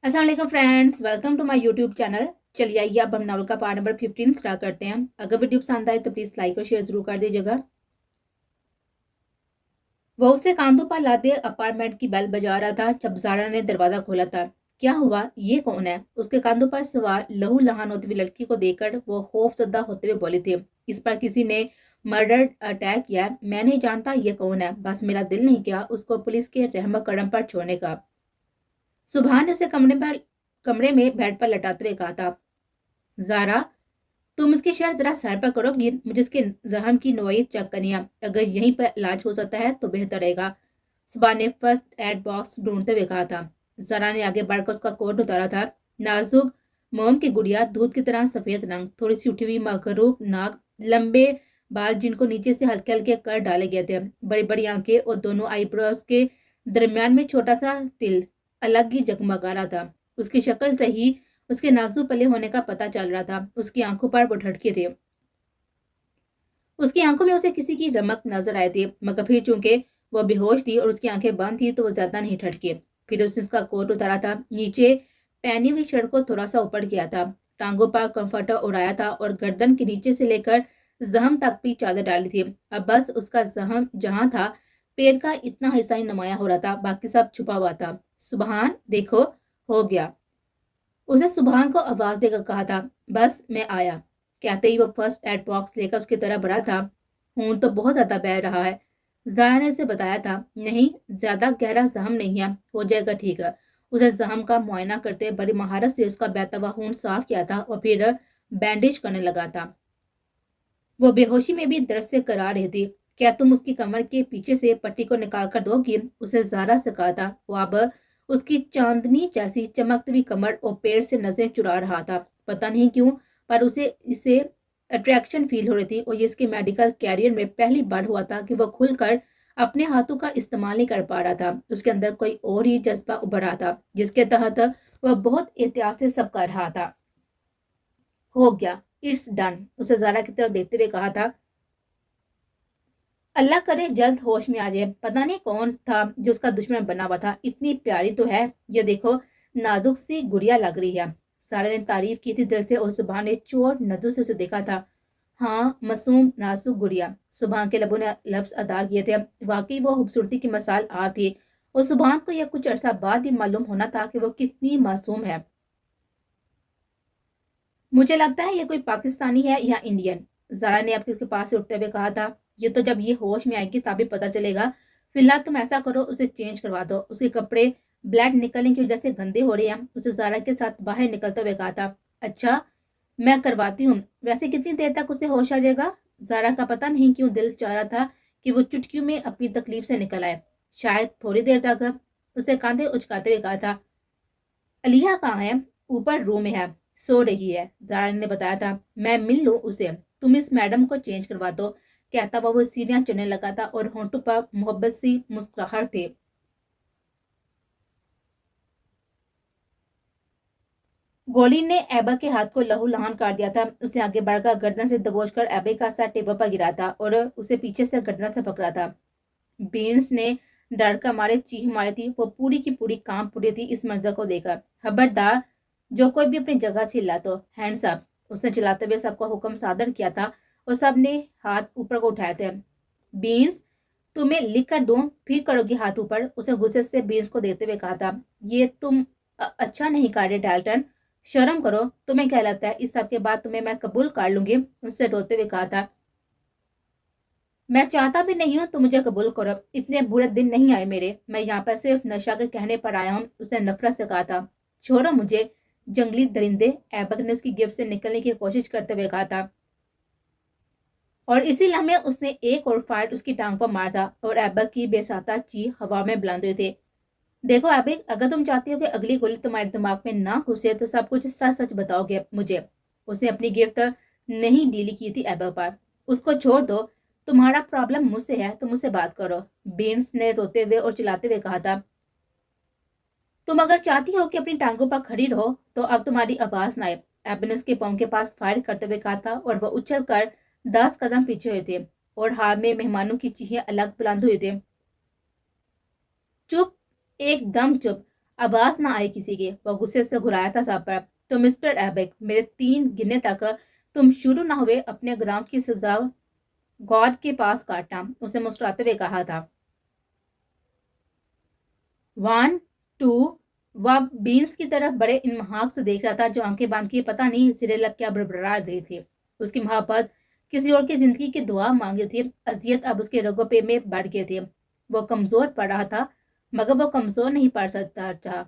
अस्सलाम वालेकुम friends, welcome to my YouTube channel. चलिए आइए अब हम नावल का पार्ट नंबर 15 स्टार्ट करते हैं। अगर वीडियो पसंद आए तो प्लीज़ लाइक और शेयर जरूर कर दीजिएगा। वो उसे कांधों पर लादे अपार्टमेंट की बेल बजा रहा था जब ज़ारा ने दरवाजा खोला था। क्या हुआ, ये कौन है? उसके कांधों पर सवार लहू लहान होती हुई लड़की को देखकर वो खौफजदा होते हुए बोली थी, इस पर किसी ने मर्डर अटैक किया है। मैं नहीं जानता ये कौन है, बस मेरा दिल नहीं किया उसको पुलिस के रहम करम पर छोड़ने का। सुबह ने उसे कमरे में बेड पर लटाते हुए कहा था, ज़ारा, तुम इसकी शर्ट जरा सर पर करोगी? मुझे इसके जख्म की नोई चेक करनी है। अगर यहीं पर इलाज हो सकता है तो बेहतर रहेगा। सुबह ने फर्स्ट एड बॉक्स ढूंढते हुए कहा था। ज़रा ने आगे बढ़कर उसका कोट उतारा था। नाजुक मोम की गुड़िया, दूध की तरह सफेद रंग, थोड़ी सी उठी हुई मखरूक नाक, लंबे बाल जिनको नीचे से हल्के हल्के कर डाले गए थे, बड़ी बड़ी आंखें और दोनों आईब्रोज के दरमियान में छोटा सा तिल अलग ही जगमगा रहा था। उसकी शक्ल से ही उसके नाजुक पले होने का पता चल रहा था। उसकी आंखों पर वो ढटके थे। उसकी आंखों में उसे किसी की रमक नजर आए थे, मगर फिर चूंकि वो बेहोश थी और उसकी आंखें बंद थी तो वो ज्यादा नहीं ठटके। फिर उसने उसका कोट उतारा था, नीचे पहनी हुई शर्ट को थोड़ा सा ऊपर किया था, टांगों पर कंफर्टर उड़ाया था और गर्दन के नीचे से लेकर जहम तक भी चादर डाली थी। अब बस उसका जहम जहां था, पेट का इतना हिस्सा ही नुमाया हो रहा था, बाकी सब छुपा हुआ था। सुबहान देखो, हो गया, उसे सुबहान को आवाज देकर कहा था। बस मैं आया, कहते ही वो फर्स्ट एड बॉक्स लेकर उसकी तरफ बढ़ा था। खून तो बहुत ज्यादा बह रहा है, जारा ने उसे बताया था। नहीं, ज्यादा गहरा जख्म नहीं है, हो जाएगा ठीक है। उसे जख्म का मुआयना करते बड़ी महारत से उसका बहता हुआ खून साफ किया था और फिर बैंडेज करने लगा था। वो बेहोशी में भी दर्द से करा रही थी। क्या तुम उसकी कमर के पीछे से पट्टी को निकाल कर दोगी? उसे ज़ारा से कहा था। वो अब उसकी चांदनी जैसी चमकती हुई कमर और पेड़ से नजरें चुरा रहा था। पता नहीं क्यों, पर उसे इसे अट्रैक्शन फील हो रही थी और ये इसके मेडिकल कैरियर में पहली बार हुआ था कि वह खुलकर अपने हाथों का इस्तेमाल नहीं कर पा रहा था। उसके अंदर कोई और ही जज्बा उभर रहा था जिसके तहत वह बहुत एहतियात से सब कर रहा था। हो गया, इट्स डन, उसे ज़ारा की तरफ देखते हुए कहा था। अल्लाह करे जल्द होश में आ जाए। पता नहीं कौन था जो उसका दुश्मन बना हुआ था। इतनी प्यारी तो है, ये देखो, नाजुक सी गुड़िया लग रही है। सारे ने तारीफ की थी दिल से और सुबह ने चोर नजर से उसे देखा था। हाँ, मासूम नाजुक गुड़िया, सुबह के लबों ने लफ्ज अदा किए थे। वाकई वो खूबसूरती की मिसाल आ थी और सुबह को यह कुछ अरसा बाद ही मालूम होना था कि वो कितनी मासूम है। मुझे लगता है ये कोई पाकिस्तानी है या इंडियन, ज़ारा ने अब उसके पास से उठते हुए कहा था। ये तो जब ये होश में आएगी तभी पता चलेगा। फिलहाल तुम ऐसा करो, उसे चेंज करवा दो। उसके कपड़े ब्लड निकलने की वजह से गंदे हो रहे हैं, उसे ज़ारा के साथ बाहर निकलते हुए कहा था। अच्छा, मैं करवाती हूँ। वैसे कितनी देर तक उसे होश आ जाएगा? ज़ारा का पता नहीं क्यों दिल चाह रहा था कि वो चुटकियों में अपनी तकलीफ से निकल आए। शायद थोड़ी देर तक, उसे कंधे उचकाते हुए कहा था। अलिया कहाँ है? ऊपर रूम में है, सो रही है, जारा ने बताया था। मैं मिल लूँ उसे, तुम इस मैडम को चेंज करवा दो, कहता हुआ वो सीढ़ियां चढ़ने लगा था और होंठों पर मोहब्बत सी मुस्कुराहट थी। गोली ने एबा के हाथ को लहू लहान कर दिया था। उसे आगे बढ़कर गर्दन से दबोचकर एबे का सर टेबल पर गिरा था और उसे पीछे से गर्दन से पकड़ा था। बीन्स ने डर कर मारे चीख मारी थी। वो पूरी की पूरी कांप उठी थी इस मंजर को देखकर। खबरदार, जो कोई भी अपनी जगह से हिला तो हैंड्स अप, उसने चिल्लाते हुए सबको हुक्म सादर किया था और सबने हाथ ऊपर को उठाए थे। बीन्स, तुम्हें लिख कर दूं फिर करोगी हाथ ऊपर, उसे गुस्से से बीन्स को देते हुए कहा था। ये तुम अच्छा नहीं कर रहे डाल्टन, शर्म करो। तुम्हें क्या लगता है इस सब के बाद तुम्हें मैं कबूल कर लूंगी? उससे रोते हुए कहा था। मैं चाहता भी नहीं हूँ तो मुझे कबूल करो, इतने बुरे दिन नहीं आए मेरे, मैं यहाँ पर सिर्फ नशा के कहने पर आया हूँ, उसने नफरत से कहा था। छोड़ो मुझे, जंगली दरिंदे, ऐबक ने उसकी गिफ्ट से निकलने की कोशिश करते हुए कहा था। और इसी लम्हे उसने एक और फाइट उसकी टांग पर मारा और ऐबक की बेसाता चीख हवा में बुलंद हुए थे। देखो ऐबक, अगर तुम चाहती हो कि अगली गोली तुम्हारे दिमाग में ना घुसे तो सब कुछ सच सच बताओगे मुझे। उसने अपनी गिफ्ट नहीं डीली की थी ऐबक पर। उसको छोड़ दो, तुम्हारा प्रॉब्लम मुझसे है तो मुझसे बात करो, बीन्स ने रोते हुए और चिल्लाते हुए कहा था। तुम अगर चाहती हो कि अपनी टांगों पर खड़ी रहो तो अब तुम्हारी आवाज ना आए, एब ने उसके पाँव के पास फायर करते हुए कहा था और वह उछल कर 10 कदम पीछे हुए थे और हाल में मेहमानों की चीखें अलग बुलंद हुए थे। चुप, एकदम चुप, आवाज ना आई किसी की। वो गुस्से से घुराया था साहब पर। तो मिस्टर एबक, मेरे 3 गिनने तक तुम शुरू ना हुए अपने गुनाहों की सजा गॉड के पास काटना, उसे मुस्कुराते हुए कहा था। 1 2। वह बीन्स की तरफ बड़े इन्महाक से देख रहा था, जो आंखें बांध के पता नहीं सिरे लग क्या बड़बड़ा रही थी। उसकी मोहब्बत किसी और की जिंदगी की दुआ मांगी थी। अजियत अब उसके रगों पे में बढ़ गए थे। वो कमजोर पड़ रहा था, मगर वो कमजोर नहीं पड़ सकता था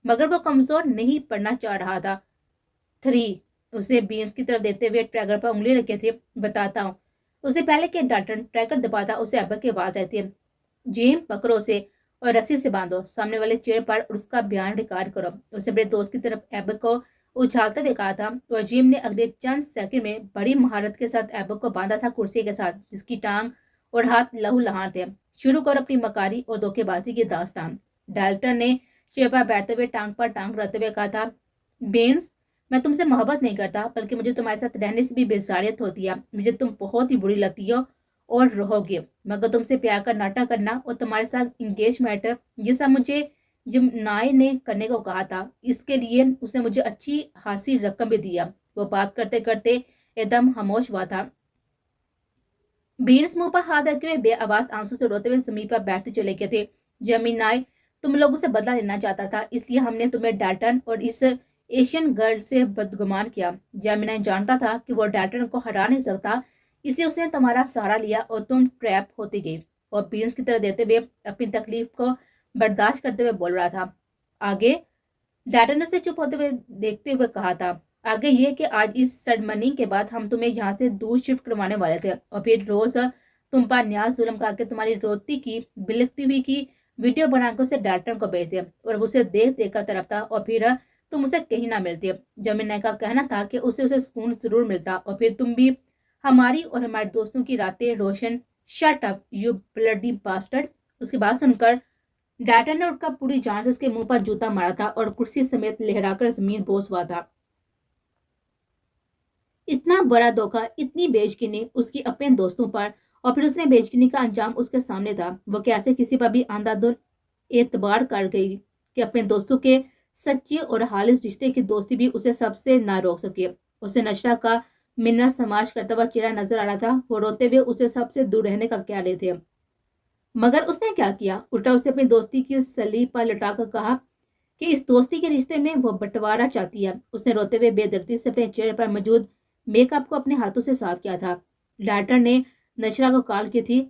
मगर वो कमजोर नहीं पड़ना चाह रहा था। 3। उसे बीन्स की तरफ देते हुए ट्रैकर पर उंगली रखे थे। बताता हूँ। उसे पहले के डाल्टन ट्रैकर दबाता उसे अब्बा की आवाज आती है। जिम, पकड़ो उसे और रस्सी से बांधो, सामने वाले चेयर पर उसका बयान रिकॉर्ड करो। उसने अपने दोस्त की तरफ एबक को उछालते हुए कहा था, और जिम ने अगले चंद सेकंड में बड़ी महारत के साथ एबक को बांधा था कुर्सी के साथ, जिसकी टांग और हाथ लहूलुहान थे। शुरू कर अपनी मकारी और धोखेबाजी की दास्तान। डाल्टन ने चेयर पर बैठते हुए टांग पर टांग रखते हुए कहा था, बेन्स, मैं तुमसे मोहब्बत नहीं करता, बल्कि मुझे तुम्हारे साथ रहने से भी बेजारियत होती है। मुझे तुम बहुत ही बुरी लगती हो और रहोगे, मगर तुमसे प्यार का नाटक करना और तुम्हारे साथ इंगेजमेंट, ये सब मुझे जिमनाई ने करने को कहा था। इसके लिए उसने मुझे अच्छी खासी रकम भी दिया। वो बात करते करते एकदम खामोश हुआ था। बीन्स मुंह पर हाथ रखे हुए बेआवाज आंसू से रोते हुए जमीन पर बैठते चले गए थे। जमीनाई, तुम लोगों से बदला लेना चाहता था, इसलिए हमने तुम्हें डाल्टन और इस एशियन गर्ल से बदगुमान किया। जमीनाई जानता था कि वो डाल्टन को हरा नहीं सकता, इसलिए उसने तुम्हारा सहारा लिया और तुम ट्रैप होती गई। और बीन्स की तरह देते हुए अपनी तकलीफ को बर्दाश्त करते हुए बोल रहा था। आगे डाल्टन ने उसे चुप होते हुए देखते हुए कहा था, आगे ये कि आज इस सेरेमनी के बाद हम तुम्हें यहाँ से दूर शिफ्ट करवाने वाले थे, और फिर रोज तुम पर न्याज जुल्म करके तुम्हारी रोती की बिलखती हुई की वीडियो बनाकर उसे डाल्टन को भेजते और उसे देख देख कर तरफता, और फिर तुम उसे कहीं ना मिलती। जमीना का कहना था कि उसे सुकून जरूर मिलता, और फिर तुम भी हमारी और हमारे दोस्तों की रातें रोशन। Shut up you bloody bastard. उसकी बात सुनकर डाल्टन ने उठकर पूरी जान से उसके मुंह पर जूता मारा था और कुर्सी समेत लहराकर जमीन बोस हुआ था। इतना बड़ा धोखा, इतनी बेयकीनी उसकी अपने दोस्तों पर, और फिर उसने बेयकीनी का अंजाम उसके सामने था। वो कैसे किसी पर भी अंधाधुंध एतबार कर गई कि अपने दोस्तों के सच्चे और हालिस रिश्ते की दोस्ती भी उसे सबसे ना रोक सके। उसे नशा का मिन्नत समाज करता हुआ चेहरा नजर आ रहा था। वो रोते हुए उसे सबसे दूर रहने का क्या ले थे, मगर उसने क्या किया? उल्टा उसे अपनी दोस्ती की सलीब पर लटाकर कहा कि इस दोस्ती के रिश्ते में वो बंटवारा चाहती है। उसने रोते हुए बेदर्दी से अपने चेहरे पर मौजूद मेकअप को अपने हाथों से साफ किया था। डाल्टन ने नशरा को कॉल की थी।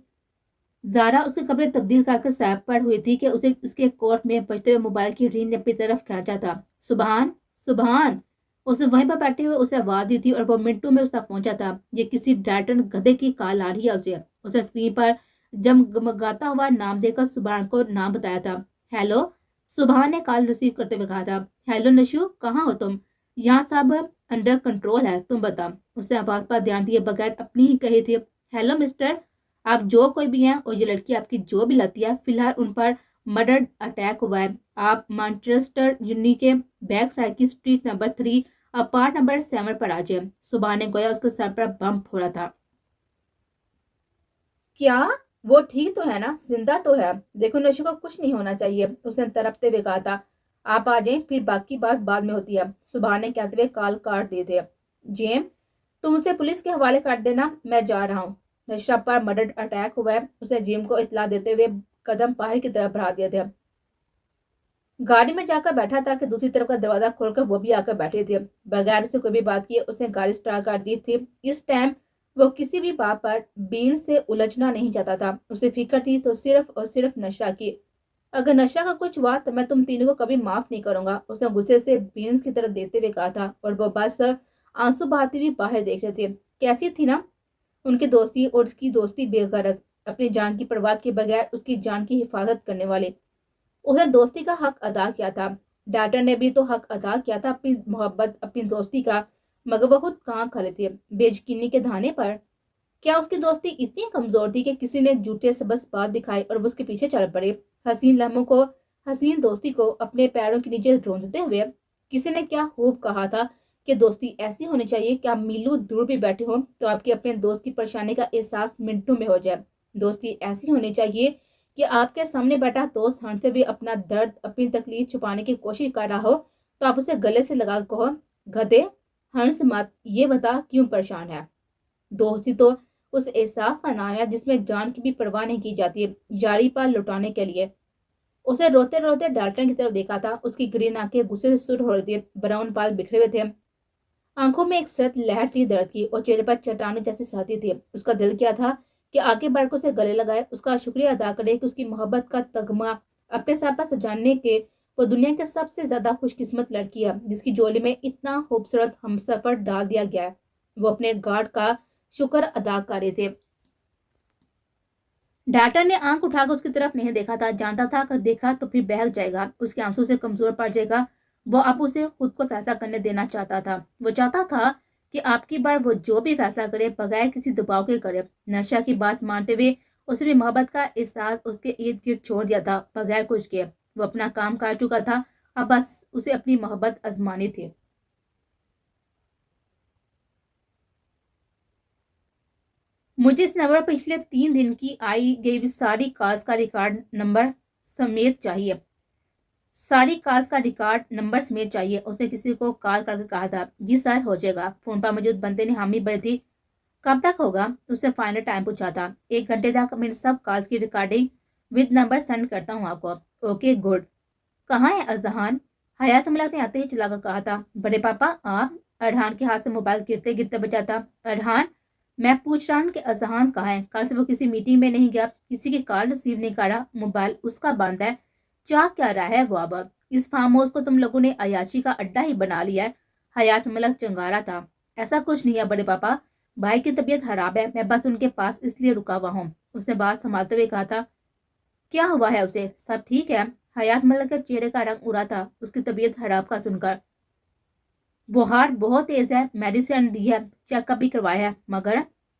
जारा उसके कपड़े तब्दील करके सैप पर हुई थी कि उसे उसके कोट में बजते हुए मोबाइल की रिंग ने अपनी तरफ खींचा था। सुबहान, सुबहान। उसे वहीं पर बैठे हुए उसे आवाज दी थी और वो मिनटों में उस तक पहुंचा था। ये किसी डाल्टन गधे की कॉल आ रही है। उसे स्क्रीन पर जमगमगाता हुआ नाम देकर सुबहान को नाम बताया था। हेलो। सुबहान ने कॉल रिसीव करते हुए कहा था। हेलो नशु, कहाँ हो तुम? यहाँ सब अंडर कंट्रोल है, तुम बता। उसने आवाज पर ध्यान दिए बगैर अपनी ही कही थी। हेलो मिस्टर, आप जो कोई भी हैं और ये लड़की आपकी जो भी लगती है, फिलहाल उन पर मर्डर अटैक हुआ है। आप मैनचेस्टर यूनी के बैक साइड की स्ट्रीट नंबर 3 अपार्ट नंबर 7 पर आ जाए। सुबह ने गोया उसके सर पर बम फोड़ा था। क्या वो ठीक तो है ना? जिंदा तो है? देखो नशु को कुछ नहीं होना चाहिए, उसने तड़पते हुए कहा था। आप आ जाएं, फिर बाकी बात बाद में होती है, सुबह ने कहते हुए कॉल काट दिए थे। जेम, तुम उसे पुलिस के हवाले कर देना, मैं जा रहा हूँ। नशरा पर मर्डर अटैक हुआ है, उसने जिम को इतला देते हुए कदम बाहर की तरफ बढ़ा दिए थे। गाड़ी में जाकर बैठा था कि दूसरी तरफ का दरवाजा खोलकर वो भी आकर बैठे थे। बगैर उसे कोई भी बात किए उसने गाड़ी स्टार्ट कर दी थी। इस टाइम वो किसी भी बात पर बीन से उलझना नहीं चाहता था। उसे फिक्र थी तो सिर्फ और सिर्फ नशा की। अगर नशा का कुछ हुआ तो मैं तुम तीनों को कभी माफ नहीं करूंगा, उसने गुस्से से बीन्स की तरफ देखते हुए कहा था। और वो बस आंसू बहाती हुई बाहर देख रहे थे। कैसी थी ना उनकी दोस्ती, और उसकी दोस्ती बेगरज, अपनी जान की परवाह के बगैर उसकी जान की हिफाजत करने वाले। उसने दोस्ती का हक अदा किया था। डाल्टन ने भी तो हक अदा किया था अपनी मोहब्बत, अपनी दोस्ती का, मगर वो खुद कहाँ खड़े थे बेयकीनी के धाने पर। क्या उसकी दोस्ती इतनी कमजोर थी कि किसी ने झूठे से बस बात दिखाई और वो उसके पीछे चल पड़े? हसीन लम्हों को, हसीन दोस्ती को अपने पैरों के नीचे ढूंढते हुए। किसी ने क्या खूब कहा था कि दोस्ती ऐसी होनी चाहिए कि आप मीलों दूर भी बैठे हो तो आपके अपने दोस्त की परेशानी का एहसास मिनटों में हो जाए। दोस्ती ऐसी होनी चाहिए کہ آپ کے سامنے بیٹھا دوست ہنستے ہوئے اپنا درد اپنی تکلیف چھپانے کی کوشش کر رہا ہو تو آپ اسے گلے سے لگا کہو، گدھے ہنس مت، یہ بتا کیوں پریشان ہے۔ دوستی تو اس احساس کا نام ہے جس میں جان کی بھی پرواہ نہیں کی جاتی ہے، یاری پر لٹانے کے لیے۔ اسے روتے روتے ڈالٹن کی طرف دیکھا تھا، اس کی گرین آنکھیں غصے سے سرخ ہو رہی تھی، براؤن بال بکھرے ہوئے تھے، آنکھوں میں ایک سرد لہر تھی درد کی، اور چہرے پر چٹانوں جیسی ساتھی تھی۔ اس کا دل کیا تھا کہ آگے بڑھ کر اسے گلے لگائے، اس کا شکریہ ادا کرے کہ اس کی محبت کا تگمہ اپنے سر پر سجانے کے وہ دنیا کے سب سے زیادہ خوش قسمت لڑکی ہے جس کی جولی میں اتنا خوبصورت ہمسفر ڈال دیا گیا ہے۔ وہ اپنے گاڈ کا شکر ادا کر رہے تھے۔ ڈالٹن نے آنکھ اٹھا کر اس کی طرف نہیں دیکھا تھا، جانتا تھا کہ دیکھا تو پھر بہک جائے گا، اس کے آنسو سے کمزور پڑ جائے گا۔ وہ اب اسے خود کو فیصلہ کرنے دینا چاہتا تھا۔ وہ چاہتا تھا کہ آپ کی بار وہ جو بھی فیصلہ کرے بغیر کسی دباؤ کے کرے۔ نشا کی بات مانتے ہوئے اس نے محبت کا احساس اس کے ارد گرد چھوڑ دیا تھا بغیر کچھ کے۔ وہ اپنا کام کر چکا تھا، اب بس اسے اپنی محبت آزمانی تھی۔ مجھے اس نمبر پر پچھلے 3 دن کی آئی گئی ساری کالز کا ریکارڈ نمبر سمیت چاہیے، ساری کالز کا ریکارڈ نمبر سمیت چاہیے۔ اس نے کسی کو کال کر کے کہا تھا۔ جی سر، ہو جائے گا۔ فون پر موجود بندے نے حامی بھری تھی۔ کب تک ہوگا؟ اس نے فائنل ٹائم پوچھا تھا۔ 1 گھنٹے تک میں سب کالز کی ریکارڈنگ ود نمبر سینڈ کرتا ہوں آپ کو۔ Okay good. کہاں ہے اذہان؟ حیات ملک نے آتے ہی چلا کر کہا تھا۔ بڑے پاپا آپ؟ ارحان کے ہاتھ سے موبائل گرتے گرتے بجا تھا۔ ارحان، میں پوچھ رہا ہوں کہ اذہان کہاں ہے؟ کل سے وہ کسی میٹنگ میں نہیں گیا، کسی کی کال ریسیو نہیں کرا، موبائل اس کا بند ہے۔ چاہ کیا رہا ہے وہ اب؟ اس فارم ہاؤس کو تم لوگوں نے عیاشی کا اڈا ہی بنا لیا ہے۔ حیات ملک چنگارا تھا۔ ایسا کچھ نہیں ہے بڑے پاپا، بھائی کی طبیعت خراب ہے، میں بس ان کے پاس اس لیے رکا ہوا ہوں۔ اس نے بات سنبھالتے ہوئے کہا تھا۔ کیا ہوا ہے اسے؟ سب ٹھیک ہے؟ حیات ملک کے چہرے کا رنگ اڑا تھا اس کی طبیعت خراب کا سن کر۔ بخار بہت تیز ہے، میڈیسن دی ہے، چیک اپ بھی کروایا ہے، مگر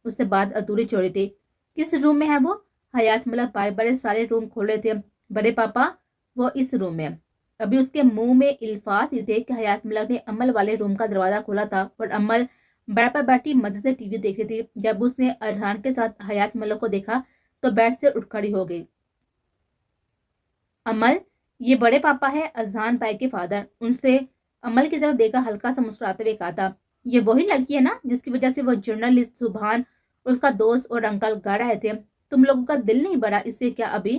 اس سے بات ادھوری چھوڑی تھی۔ کس روم میں ہے وہ؟ حیات ملک بارے بارے سارے روم کھولے تھے۔ بڑے پاپا وہ اس روم میں۔ ابھی اس کے منہ میں الفاظ ہی تھے کہ حیات ملک نے امل والے روم کا دروازہ کھولا تھا اور امل بیڈ پر بیٹھی مزے سے ٹی وی دیکھ رہی تھی۔ جب اس نے ارحان کے ساتھ حیات ملک کو دیکھا تو بیڈ سے اٹھ کھڑی ہو گئی۔ امل، یہ بڑے پاپا ہے، اذہان بھائی کے فادر۔ ان سے امل کی طرف دیکھا ہلکا سا مسکراتے ہوئے کہا تھا۔ یہ وہی لڑکی ہے نا جس کی وجہ سے وہ جرنلسٹ سبحان اور اس کا دوست اور انکل گھر آئے تھے؟ تم لوگوں کا دل نہیں بھرا اس سے کیا؟ ابھی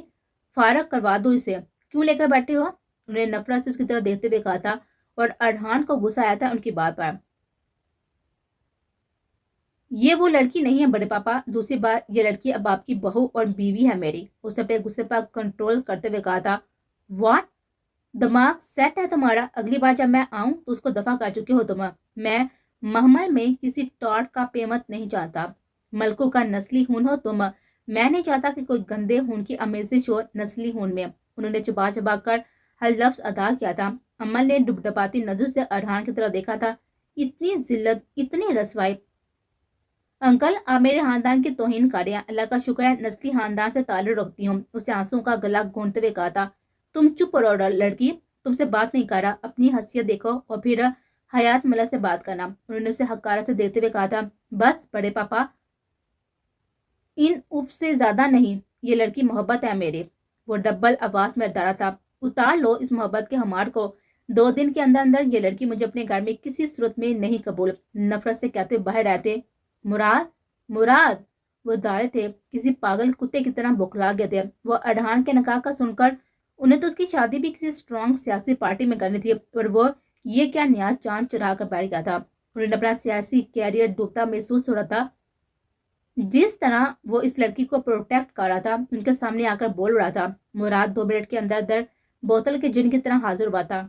فارغ کروا دو اسے، کیوں لے کر بیٹھے ہو؟ انہوں نے نفرت سے اس کی طرف دیکھتے ہوئے کہا تھا اور ارحان کو غصہ آیا تھا ان کی بات پر۔ یہ وہ لڑکی نہیں ہے بڑے پاپا، دوسری بات یہ لڑکی اب آپ کی بہو اور بیوی ہے میری۔ اس نے اپنے غصے پر کنٹرول کرتے ہوئے کہا تھا۔ واٹ؟ دماغ سیٹ ہے تمہارا؟ اگلی بار جب میں آؤں تو اس کو دفع کر چکے ہو تم۔ میں محمل میں کسی ٹاٹ کا پیمنٹ نہیں چاہتا، ملکوں کا نسلی خون ہو تم، میں نہیں چاہتا کہ کوئی گندے خون کی آمیزش ہو نسلی خون میں۔ انہوں نے چبا چبا کر ہر لفظ ادا کیا تھا۔ امل نے ڈبڈباتی نظر سے ارحان کی طرف دیکھا تھا۔ اتنی ذلت، اتنی رسوائی! انکل، آپ میرے خاندان کی توہین کر رہے ہیں، اللہ کا شکر ہے نسلی خاندان سے تعلق رکھتی ہوں۔ اسے آنسوں کا گلا گھونٹتے ہوئے کہا تھا۔ تم چپ رہو لڑکی، تم سے بات نہیں کر رہا، اپنی حیثیت دیکھو اور پھر حیات ملک سے بات کرنا۔ انہوں نے اسے حقارت سے دیکھتے ہوئے کہا تھا۔ بس بڑے پاپا، ان اف سے زیادہ نہیں، یہ لڑکی محبت ہے میرے۔ وہ ڈبل آواز میں ڈرا تھا۔ اتار لو اس محبت کے ہمار کو، 2 دن کے اندر اندر یہ لڑکی مجھے اپنے گھر میں کسی صورت میں نہیں قبول۔ نفرت سے کہتے باہر رہتے۔ مراد، مراد! وہ داڑے تھے، کسی پاگل کتے کی طرح بکھلا گئے تھے۔ وہ ارحان کے نکاح کا سن کر انہیں تو اس کی شادی بھی کسی اسٹرانگ سیاسی پارٹی میں کرنی تھی، اور وہ یہ کیا نیا چاند چڑھا کر بیٹھ گیا تھا۔ انہیں اپنا سیاسی کیریئر ڈوبتا محسوس ہو رہا تھا۔ جس طرح وہ اس لڑکی کو پروٹیکٹ کر رہا تھا، ان کے سامنے آ کر بول رہا تھا۔ مراد 2 منٹ کے اندر اندر بوتل کے جن کی طرح حاضر ہوا تھا۔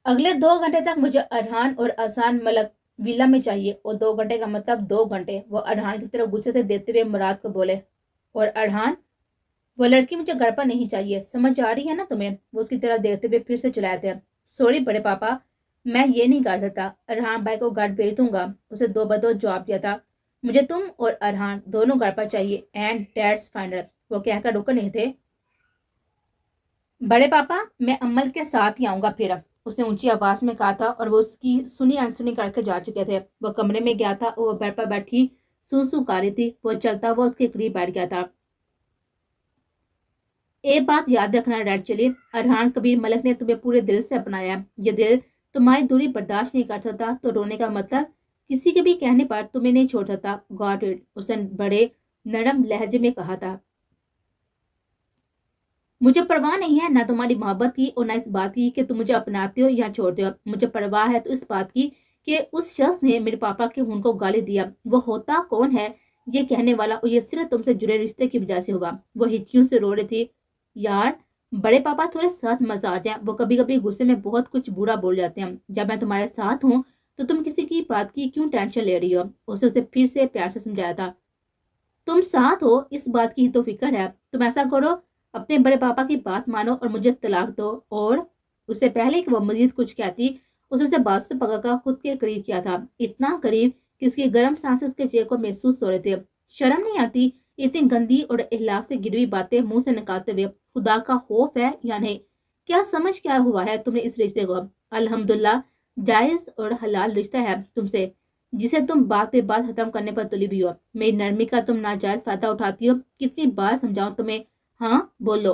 اگلے 2 گھنٹے تک مجھے ارحان اور اذہان ملک ویلا میں چاہیے، اور 2 گھنٹے کا مطلب 2 گھنٹے۔ وہ ارحان کی طرف غصے سے دیکھتے ہوئے مراد کو بولے۔ اور ارحان، وہ لڑکی مجھے گھر پر نہیں چاہیے، سمجھ آ رہی ہے نا تمہیں؟ وہ اس کی طرف دیکھتے ہوئے پھر سے چلائے تھے۔ سوری بڑے پاپا، میں یہ نہیں کر سکتا، ارحان بھائی کو گھر بھیج دوں گا، اسے 2 بدو جواب دیا تھا۔ مجھے تم اور ارحان دونوں گھر پر چاہیے، اینڈ دیٹس فائنل۔ وہ کہہ کر رک نہیں تھے۔ بڑے پاپا، میں امل کے ساتھ ہی آؤں گا پھر، اس نے اونچی آواز میں کہا تھا، اور وہ اس کی سنی انسنی کر کے جا چکے تھے۔ وہ کمرے میں گیا تھا اور وہ بیڈ پر بیٹھی سو سو کر رہی تھی۔ وہ چلتا ہوا اس کے قریب بیٹھ گیا تھا۔ एक बात याद रखना रेड चिली, अरहान कबीर मलिक ने तुम्हें पूरे दिल से अपनाया। ये दिल तुम्हारी दूरी बर्दाश्त नहीं कर सकता, तो रोने का मतलब किसी के भी कहने पर तुम्हें नहीं छोड़ सकता। गॉट इट, उसने बड़े नरम लहजे में कहा था। मुझे परवाह नहीं है ना तुम्हारी मोहब्बत की और ना इस बात की कि तुम मुझे अपनाते हो या छोड़ते हो। मुझे परवाह है तो इस बात की कि उस शख्स ने मेरे पापा के खून को गाली दिया, वो होता कौन है ये कहने वाला, और ये सिर्फ तुमसे जुड़े रिश्ते की वजह से हुआ। वो हिचकियों से रो रही थी। यार, बड़े पापा थोड़े सख्त मजाज हैं, वो कभी कभी गुस्से में बहुत कुछ बुरा बोल जाते हैं। जब मैं तुम्हारे साथ हूँ तो तुम किसी की बात की क्यों टेंशन ले रही हो। उसे फिर से प्यार से समझाया था। तुम साथ हो इस बात की ही तो फिक्र है। तुम ऐसा करो, अपने बड़े पापा की बात मानो और मुझे तलाक दो। और उससे पहले कि वो मजीद कुछ कहती, उसने उसे बात से पकड़कर खुद के करीब किया था, इतना करीब कि उसकी गर्म सांसें उसके चेहरे को महसूस हो रहे थे। शर्म नहीं आती इतनी गंदी और इखलाक से गिरी हुई बातें मुंह से निकालते हुए? खुदा का खौफ है या नहीं? क्या समझ क्या हुआ है तुम्हें इस रिश्ते को? अल्हम्दुलिल्लाह, जायज और हलाल रिश्ता है तुमसे, जिसे तुम बात पे बात खत्म करने पर तुली भी हो। मेरी नरमी का तुम नाजायज फायदा उठाती हो। कितनी बार समझाऊं तुम्हें? हाँ बोलो।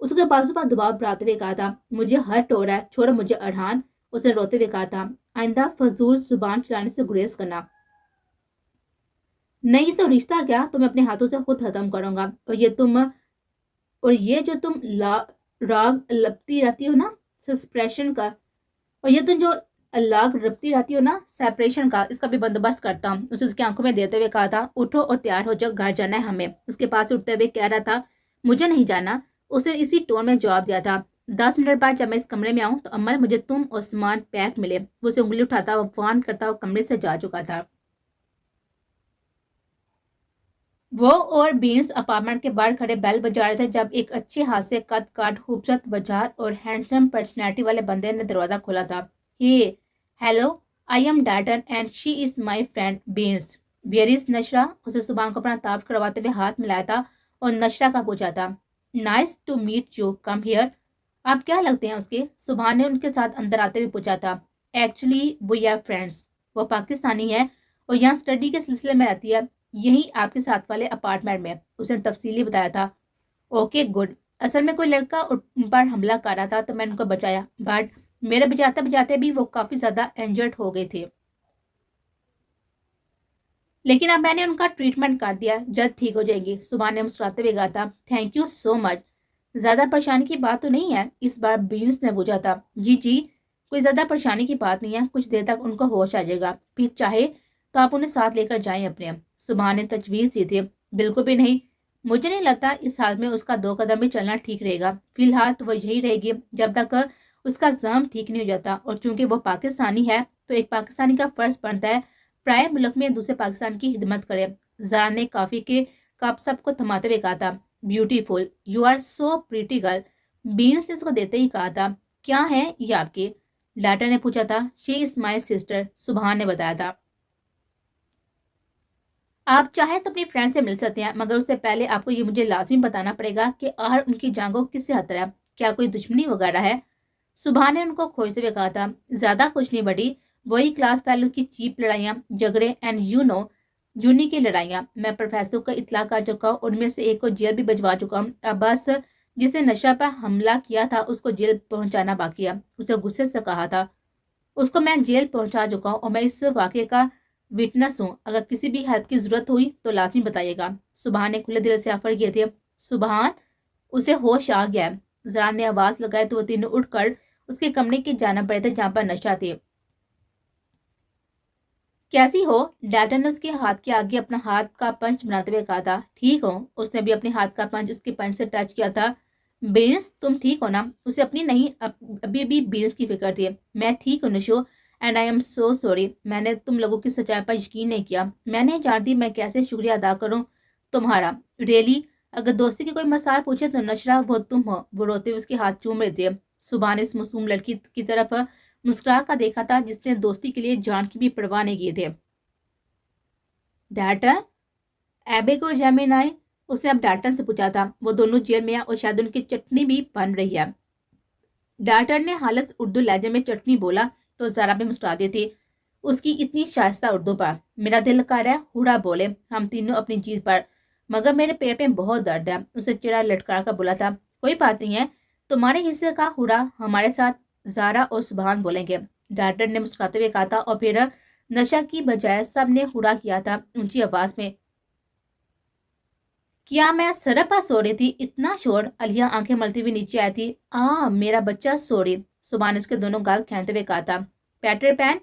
उसके बाजू पर दबाव बढ़ाते हुए कहा था। मुझे हर्ट हो रहा है, छोड़ो मुझे अरहान, उसने रोते हुए कहा था। आइंदा फजूल जुबान चलाने से गुरेज करना। नहीं तो रिश्ता क्या तुम्हें अपने हाथों से खुद खत्म करूंगा। और ये जो तुम राग लपती रहती हो ना, सस्प्रेशन का, और ये तुम जो लाग रपती रहती हो ना, सेपरेशन का, इसका भी बंदोबस्त करता हूँ। उसे उसकी आंखों में देते हुए कहा था। उठो और तैयार हो जाओ, घर जाना है हमें। उसके पास उठते हुए कह रहा था। मुझे नहीं जाना, उसे इसी टोन में जवाब दिया था। 10 मिनट बाद जब मैं इस कमरे में आऊँ तो अम्मा मुझे तुम और सामान पैक मिले। वो उसे उंगली उठाता हुआ वान करता हुआ कमरे से जा चुका था। वो और बीन्स अपार्टमेंट के बाहर खड़े बेल बजा रहे थे जब एक अच्छे हाथ से कद काट खूबसूरत वजाहत और हैंडसम पर्सनैलिटी वाले बंदे ने दरवाजा खोला था। Hey, hello, I am Dayton and she is my friend Beans. Where is Nashra? उसे सुबह को अपना ताफ करवाते हुए हाथ मिलाया था और नशरा का पूछा था। Nice to meet you, come here. आप क्या लगते हैं उसके? सुबह ने उनके साथ अंदर आते हुए पूछा था। Actually we are friends. वो पाकिस्तानी है और यहाँ स्टडी के सिलसिले में रहती है, यही आपके साथ वाले अपार्टमेंट में, उसने तफसीली बताया था। Okay good. असल में कोई लड़का उन पर हमला कर रहा था तो मैंने उनको बचाया, बट मेरे बचाते बचाते भी वो काफी ज्यादा इंजर्ड हो गए थे, लेकिन अब मैंने उनका ट्रीटमेंट कर दिया, जल्द ठीक हो जाएंगी। सुबह ने मुस्कुराते हुए कहा था। Thank you so much. ज्यादा परेशानी की बात तो नहीं है? इस बार बीन्स ने पूछा था। जी जी, कोई ज्यादा परेशानी की बात नहीं है, कुछ देर तक उनको होश आ जाएगा, फिर चाहे तो आप उन्हें साथ लेकर जाएं अपने। सुबह ने तजवीज दी थी। बिल्कुल भी नहीं, मुझे नहीं लगता इस हाल में उसका 2 कदम भी चलना ठीक रहेगा। फिलहाल तो वो यही रहेगी जब तक उसका जख्म ठीक नहीं हो जाता, और चूंकि वो पाकिस्तानी है तो एक पाकिस्तानी का फर्ज बनता है प्राय मुल्क में दूसरे पाकिस्तान की खिदमत करे। जरा ने काफी के कप सबको थमाते हुए कहा था। Beautiful, you are so pretty girl. बीन्स ने उसको देते ही कहा था। क्या है ये आपके? डाटा ने पूछा था। शी इज माई सिस्टर, सुबहान ने बताया था। आप चाहे तो अपनी फ्रेंड से मिल सकते हैं, मगर उससे पहले आपको ये मुझे लाजमी बताना पड़ेगा कि आहर उनकी जान को किससे खतरा है। क्या कोई दुश्मनी वगैरह है? सुबह ने उनको खोजते हुए कहा था। ज्यादा कुछ नहीं बड़ी, वही क्लास फैलो की चीप लड़ाइयाँ, झगड़े एंड जूनी की लड़ाइयाँ। मैं प्रोफेसर को इतला कर चुका हूँ, उनमें से एक को जेल भी भिजवा चुका हूँ। अब बस जिसने नशा पर हमला किया था उसको जेल पहुंचाना बाकी है, उसे गुस्से से कहा था। उसको मैं जेल पहुंचा चुका हूँ और मैं इस वाक़े का विटनेस हूँ। अगर किसी भी हेल्प की जरूरत हुई तो लाजमी बताइएगा। सुबहान ने खुले दिल से ऑफर किए थे। सुबहान, उसे होश आ गया है। जरान ने आवाज लगाई तो वो तीनों उठकर उसके कमरे की जाना पड़े थे जहां पर नशा थे। कैसी हो? डैटन ने उसके हाथ के आगे अपना हाथ का पंच बनाते हुए कहा था। ठीक हो, उसने भी अपने हाथ का पंच उसके पंच से टच किया था। बीन्स, तुम ठीक हो ना? उसे अपनी नहीं, अभी भी बीन्स की फिक्र थी। मैं ठीक हूँ Nisho, and I am so sorry, मैंने तुम लोगों की सच्चाई पर यकीन नहीं किया। मैं नहीं जानती मैं कैसे शुक्रिया अदा करूँ तुम्हारा। रियली, अगर दोस्ती की कोई मसाल पूछे तो नशरा वो तुम हो। वो रोते हुए उसके हाथ चूम रहे थे। सुबह ने इस मासूम लड़की की तरफ मुस्कुरा कर देखा था जिसने दोस्ती के लिए जान की भी परवाह नहीं की थे। डैटन, एबे को जमीन आई, उसने अब डैटन से पूछा था। वो दोनों जेल में है और शायद उनकी चटनी भी बन रही है। डैटन ने हालत उर्दू लहजे में चटनी बोला तो जरा भी मुस्कुरा दी थी उसकी इतनी शाइस्ता उर्दू पर। मेरा दिल कर रहा है हुड़ा बोले हम तीनों अपनी जीत पर, मगर मेरे पेट में बहुत दर्द है, उसे चेहरा लटका कर बोला था। कोई बात नहीं है, तुम्हारे हिस्से का हुरा हमारे साथ ज़ारा और सुभान बोलेंगे, डॉक्टर ने मुस्कुराते हुए कहा था। और फिर नशा की बजाय सबने हुरा किया था ऊंची आवाज में। क्या मैं सड़क पर सो रही थी? इतना शोर! अलिया आंखें मलती हुई नीचे आई थी। मेरा बच्चा सो रही, सुभान ने उसके दोनों गाल खींचते हुए कहा था। पैटर पैन,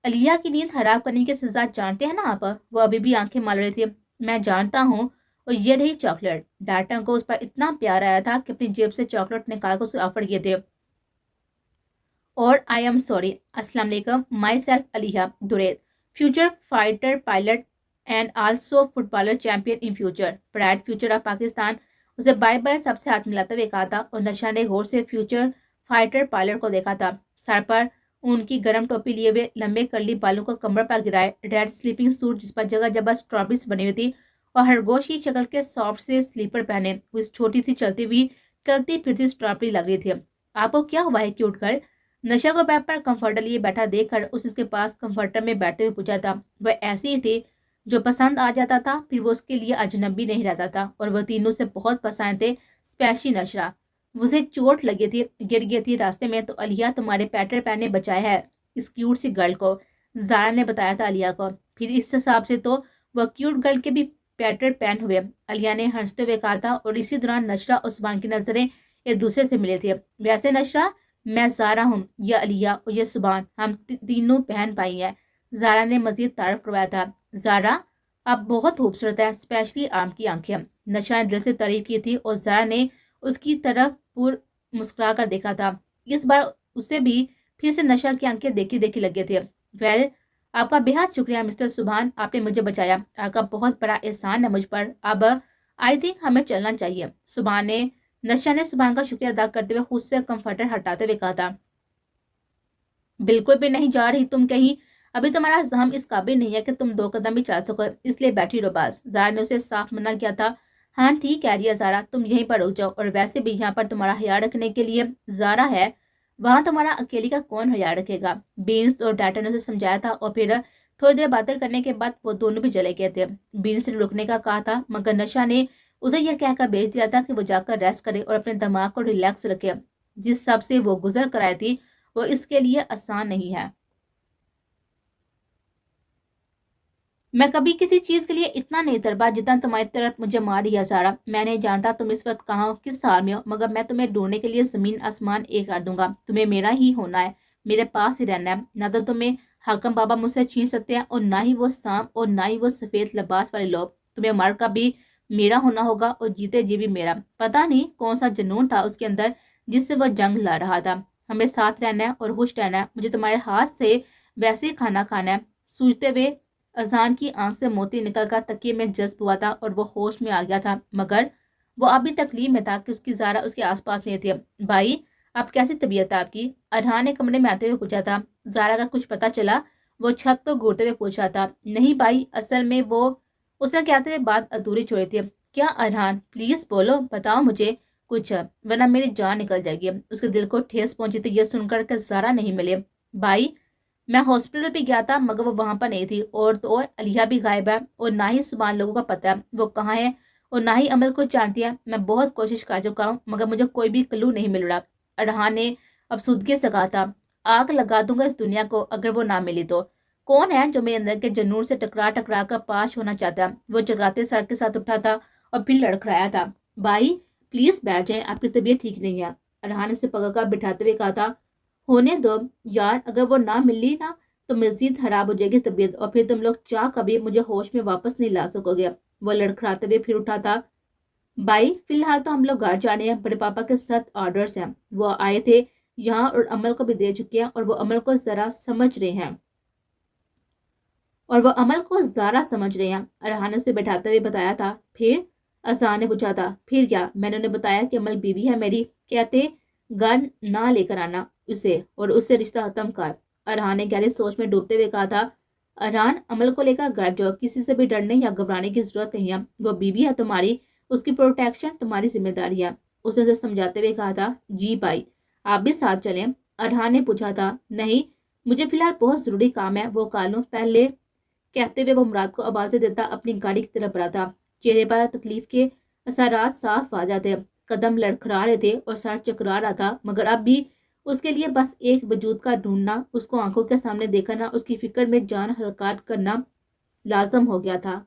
अलिया की नींद खराब करने की सजा जानते हैं ना आप? वो अभी भी आंखें मल रही थी। मैं जानता हूँ। और ये रही चॉकलेट। डार्टन को उस पर इतना प्यार आया था कि अपनी जेब से चॉकलेट निकाल कर उसे ऑफर किए थे। और आई एम सॉरी, अस्सलाम वालेकुम, myself Aliya Dured, future fighter pilot and also footballer champion in future, bright future of Pakistan. उसे बार बार सबसे हाथ मिलाते हुए कहा था। और नशा ने गौर से फ्यूचर फाइटर पायलट को देखा था। सर पर उनकी गर्म टोपी लिए हुए लंबे कर्ली बालों को कमर पर गिराए, रेड स्लीपिंग सूट जिस पर जगह जगह स्ट्रॉबेरीज बनी हुई थी, और खरगोश की शक्ल के सॉफ्ट से स्लीपर पहने हुई छोटी सी चलती फिरती स्ट्रॉबेरी लग रही थी। आपको क्या हुआ है क्यूट गर्ल? नशा को बैग पर कंफर्टर लिए बैठा देखकर उसके पास कंफर्टर में बैठते हुए पूछा था। वह ऐसी ही थी जो पसंद आ जाता था, फिर वो उसके लिए अजनबी नहीं रहता था। और वह तीनों से बहुत पसंद थे, स्पेशली नशरा। उसे चोट लगी थी, गिर गई थी रास्ते में, तो अलिया तुम्हारे पैटर पैन ने बचाया है इस क्यूट सी गर्ल को, ज़ारा ने बताया था अलिया को। फिर इस हिसाब से तो वह क्यूट गर्ल के भी पैटर पैन हुए, अलिया ने हंसते हुए कहा था। और इसी दौरान नशरा और उस्मान की नजरें एक दूसरे से मिली थी। वैसे नशरा, मैं ज़ारा हूँ, ये अलिया और ये सुभान, हम तीनों बहन भाई हैं, ज़ारा ने मजीद तारीफ करवाया था। ज़ारा, आप बहुत खूबसूरत हैं, स्पेशली आपकी आंखें, नशा ने दिल से तारीफ की थी। और ज़ारा ने उसकी तरफ पुर मुस्कुरा कर देखा था। इस बार उसे भी फिर से नशा की आंखें देखी देखी लगी थी। वेल, आपका बेहद शुक्रिया मिस्टर सुभान, आपने मुझे बचाया, आपका बहुत बड़ा एहसान है मुझ पर। अब आई थिंक हमें चलना चाहिए। नशा ने सुभान का शुक्रिया अदा करते हुए खुद से कंफर्टर हटाते हुए कहा था। बिल्कुल भी नहीं जा रही तुम कहीं, अभी तुम्हारा जहम इस काबिल नहीं है कि तुम 2 कदम भी चल सको, इसलिए बैठी रहो बस। ज़ारा ने उसे साफ मना किया था। हाँ ठीक कह रही है ज़ारा, तुम यहीं पर रुक जाओ, और वैसे भी यहाँ पर तुम्हारा ख्याल रखने के लिए ज़ारा है, वहाँ तुम्हारा अकेली का कौन ख्याल रखेगा? बीन्स और डाटा ने उसे समझाया था। और फिर थोड़ी देर बातें करने के बाद वो दोनों भी चले गए थे। बीन्स ने रुकने का कहा था, मगर नशा ने उसे यह कहकर भेज दिया था कि वो जाकर रेस्ट करे और अपने दिमाग को रिलैक्स रखे। जिस सब से वो गुजर कर आई थी वो इसके लिए आसान नहीं है। मैं कभी किसी चीज के लिए इतना नहीं तरबा जितना तुम्हारी तरफ मुझे मार दिया सारा। मैं नहीं जानता तुम इस वक्त कहाँ हो, किस हाल में हो, मगर मैं तुम्हें ढूंढने के लिए जमीन आसमान एक कर दूंगा। तुम्हें मेरा ही होना है, मेरे पास ही रहना है। ना तो तुम्हें हाकम बाबा मुझसे छीन सकते हैं, और ना ही वो सांप, और ना ही वो सफेद लिबास वाले लोग। तुम्हें मर का भी मेरा होना होगा, और जीते जी भी मेरा। पता नहीं कौन सा जुनून था उसके अंदर जिससे वो जंग ला रहा था। हमें साथ रहना है और खुश रहना है। मुझे तुम्हारे हाथ से वैसे ही खाना खाना है। सूझते हुए अजान की आंख से मोती निकलकर तकिए में जज्ब हुआ था, और वो होश में आ गया था, मगर वो अभी तकलीफ में था कि उसकी ज़ारा उसके आसपास नहीं थी। भाई, अब कैसी तबीयत है आपकी? अरहान ने कमरे में आते हुए पूछा था। ज़ारा का कुछ पता चला? वो छत को घूरते हुए पूछा था। नहीं भाई, असल में वो, उसने कहते हुए बात अधूरी छोड़ी थी। क्या अरहान, प्लीज बोलो, बताओ मुझे कुछ, वरना मेरी जान निकल जाएगी। उसके दिल को ठेस पहुंची थी यह सुनकर कि ज़ारा नहीं मिले। भाई, मैं हॉस्पिटल भी गया था, मगर वो वहां पर नहीं थी, और तो और अलिया भी गायब है, और ना ही सुभान लोगों का पता है वो कहाँ है, और ना ही अमल को जानती है। मैं बहुत कोशिश कर चुका हूँ, मगर मुझे कोई भी क्लू नहीं मिल रहा। अरहान ने अफसुदगी से कहा था। आग लगा दूंगा इस दुनिया को अगर वो ना मिली तो। कौन है जो मेरे अंदर के जनूर से टकरा टकरा कर पाश होना चाहता है? वो जगाते सर के साथ उठा था और फिर लड़खड़ाया था। भाई प्लीज बैठ जाए, आपकी तबीयत ठीक नहीं है, अरहान ने उसे पकड़कर बिठाते हुए कहा था। होने दो यार, अगर वो ना मिली ना तो मजीद खराब हो जाएगी तबीयत, और फिर तुम लोग चाह कभी मुझे होश में वापस नहीं ला सकोगे। वो लड़खड़ाते हुए फिर उठा था। भाई फिलहाल तो हम लोग घर जाने हैं, बड़े पापा के साथ ऑर्डर्स हैं, वो आए थे यहाँ और अमल को भी दे चुके हैं, और वो अमल को जरा समझ रहे हैं, और वो अमल को ज़्यादा समझ रहे हैं, अरहान ने उसे बैठाते हुए बताया था। फिर असान ने पूछा था। फिर क्या? मैंने उन्हें बताया कि अमल बीवी है मेरी, कहते घर ना लेकर आना उसे, और उससे रिश्ता खत्म कर। अरहान ने गहरी सोच में डूबते हुए कहा था। अरहान, अमल को लेकर घर जाओ, किसी से भी डरने या घबराने की जरूरत नहीं है, वो बीवी है तुम्हारी, उसकी प्रोटेक्शन तुम्हारी जिम्मेदारी है। उसने उसे समझाते हुए कहा था। जी भाई, आप भी साथ चलें? अरहान ने पूछा था। नहीं, मुझे फिलहाल बहुत जरूरी काम है, वो कर लूं पहले, कहते हुए वो मुराद को आवाज़ें देता अपनी गाड़ी की तरफ बढ़ा था। चेहरे पर तकलीफ के असरात साफ आ जाते। قدم لڑکھڑا رہے تھے اور سر چکرا رہا تھا، مگر اب بھی اس کے لیے بس ایک وجود کا ڈھونڈنا، اس کو آنکھوں کے سامنے دیکھنا، اس کی فکر میں جان ہلکا کرنا لازم ہو گیا تھا۔